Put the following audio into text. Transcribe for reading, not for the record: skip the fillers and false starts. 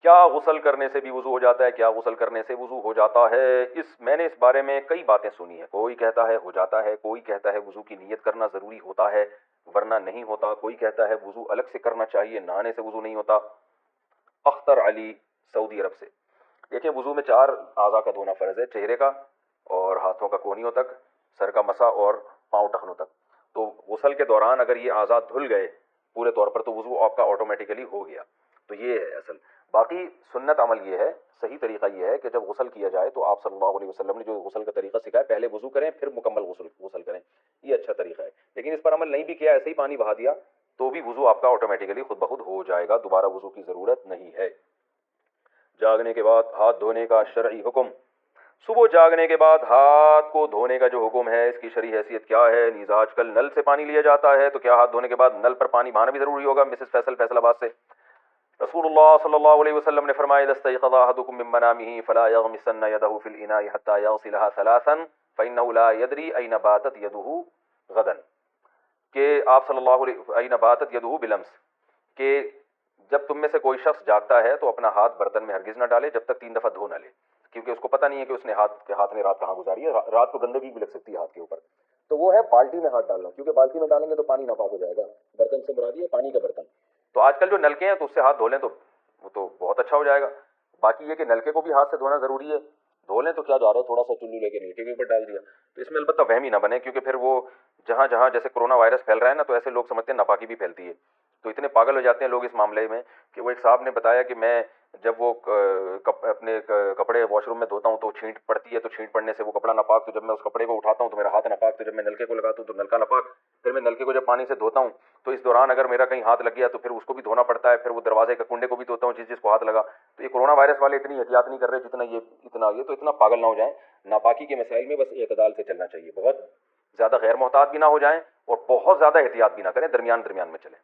کیا غسل کرنے سے بھی وضو ہو جاتا ہے؟ کیا غسل کرنے سے وضو ہو جاتا ہے؟ میں نے اس بارے میں کئی باتیں سنی ہیں. کوئی کہتا ہے ہو جاتا ہے، کوئی کہتا ہے وضو کی نیت کرنا ضروری ہوتا ہے ورنہ نہیں ہوتا، کوئی کہتا ہے وضو الگ سے کرنا چاہیے، نہانے سے وضو نہیں ہوتا. اختر علی، سعودی عرب سے. دیکھیں، وضو میں 4 اعضاء کا دھونا فرض ہے: چہرے کا اور ہاتھوں کا کونیوں تک، سر کا مسا اور پاؤں ٹخنوں تک. تو غسل کے دوران اگر یہ اعضاء دھل گئے پورے طور پر تو وضو آپ کا آٹومیٹیکلی ہو گیا. تو یہ ہے اصل. باقی سنت عمل یہ ہے، صحیح طریقہ یہ ہے کہ جب غسل کیا جائے تو آپ صلی اللہ علیہ وسلم نے جو غسل کا طریقہ سکھایا، پہلے وضو کریں پھر مکمل غسل کریں. یہ اچھا طریقہ ہے. لیکن اس پر عمل نہیں بھی کیا، ایسے ہی پانی بہا دیا، تو بھی وضو آپ کا آٹومیٹیکلی خود بخود ہو جائے گا، دوبارہ وضو کی ضرورت نہیں ہے. جاگنے کے بعد ہاتھ دھونے کا شرعی حکم. صبح جاگنے کے بعد ہاتھ کو دھونے کا جو حکم ہے، اس کی شرعی حیثیت کیا ہے؟ نیز آج کل نل سے پانی لیا جاتا ہے، تو کیا ہاتھ دھونے کے بعد نل پر پانی بہانا بھی ضروری ہوگا؟ مسز فیصل آباد سے. رسول اللہ صلی اللہ علیہ وسلم نے فرمایا: اذا استيقظ احدكم من منامه فلا يغمسن يده في الاناء حتى يغسلها 3 فانه لا يدري اين باتت يده غدا. کہ آپ صلی اللہ علیہ اين باتت يده بلمس، کہ جب تم میں سے کوئی شخص جاگتا ہے تو اپنا ہاتھ برتن میں ہرگز نہ ڈالے جب تک 3 دفعہ دھو نہ لے، کیونکہ اس کو پتہ نہیں ہے کہ اس نے ہاتھ نے رات کہاں گزاری ہے. رات کو گندگی بھی لگ سکتی ہے ہاتھ کے اوپر. تو وہ ہے بالٹی میں ہاتھ ڈالنا، کیونکہ بالٹی میں ڈالیں گے تو پانی ناپاک ہو جائے گا. برتن سے مراد یہ پانی کا برتن. تو آج کل جو نلکے ہیں تو اس سے ہاتھ دھو لیں تو وہ تو بہت اچھا ہو جائے گا. باقی یہ کہ نلکے کو بھی ہاتھ سے دھونا ضروری ہے، دھو لیں تو کیا جا رہا ہے، تھوڑا سا چلو لے کے نلکے کے اوپر ڈال دیا. تو اس میں البتہ وہم ہی نہ بنے، کیونکہ پھر وہ جہاں جہاں جیسے کرونا وائرس پھیل رہا ہے نا، تو ایسے لوگ سمجھتے ہیں ناپاکی بھی پھیلتی ہے. تو اتنے پاگل ہو جاتے ہیں لوگ اس معاملے میں کہ وہ ایک صاحب نے بتایا کہ میں جب وہ اپنے کپڑے واش روم میں دھوتا ہوں تو چھینٹ پڑتی ہے، تو چھینٹ پڑنے سے وہ کپڑا ناپاک، تو جب میں اس کپڑے کو اٹھاتا ہوں تو میرا ہاتھ ناپاک، تو جب میں نلکے کو لگاتا ہوں تو نلکا ناپاک، پھر میں نلکے کو جب پانی سے دھوتا ہوں تو اس دوران اگر میرا کہیں ہاتھ لگ گیا تو پھر اس کو بھی دھونا پڑتا ہے. پھر وہ دروازے کے کنڈے کو بھی دھوتا ہوں جس کو ہاتھ لگا. تو یہ کرونا وائرس والے اتنی احتیاط نہیں کر رہے جتنا یہ تو اتنا پاگل نہ ہو جائیں. ناپاکی کے مسائل میں بس اعتدال سے چلنا چاہیے، بہت زیادہ غیر محتاط بھی نہ ہو جائیں اور بہت زیادہ احتیاط بھی نہ کریں، درمیان میں چلیں.